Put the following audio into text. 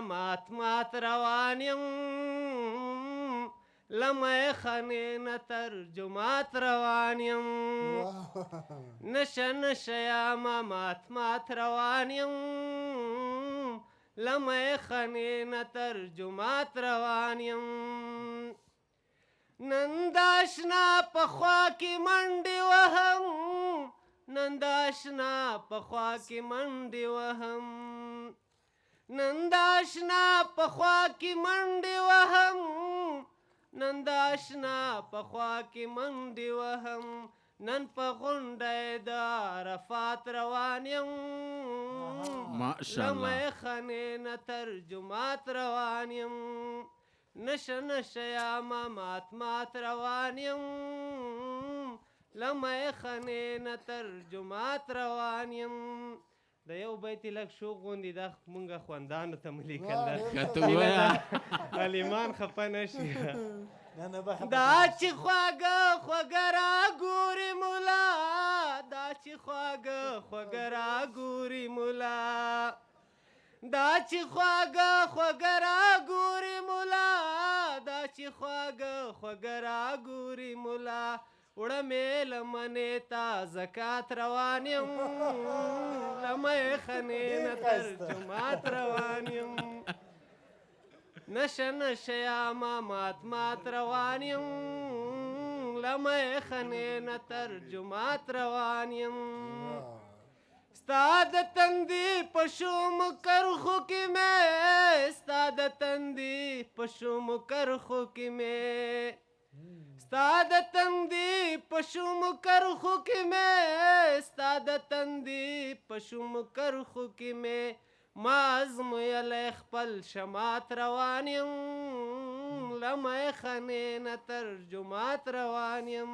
مات روان یم لمه خانې نه تر جومات روان یم نشه نشه یمه مات روان یم لمه خانې نه تر جومات روان یم نن د اشنا په خوا کې منډې وهم نن د اشنا په خوا کې منډې وهم نن د اشنا په خوا کې منډې وهم نن د اشنا په خوا کې منډې وهم نن په غونډه د عرفات روان یم لمه خانې نه تر جومات روان یم نشه نشه یمه مات روان یم لمه خانې نه تر جومات روان یم د یو بیت لږ شوق غوندې دا مونږ خوندانو ته مو لیکل ده علیمان خفه نه شي دا چې خواږه خوږه راګوري ملا دا چې خواږه خوږه راګوري ملا دا چې خواږه خوږه راګوري ملا دا چې خواږه خوږه راګوري ملا وړه مې لمنې ته زکات روان یم لمه خانې نه تر جومات روان یم نشه نشه یمه مات روان یم لمه خانې نه تر جومات روان یم ستا د تندي په شوم کرخو کې مې ستا د تندي په شوم کرخو کې مې ستا د تندي په شوم کرخو کې مې ستا د تندي په شوم کرخو کې مې ما ازمویلی خپل شمات روان یم لمه خانې نه تر جومات روان یم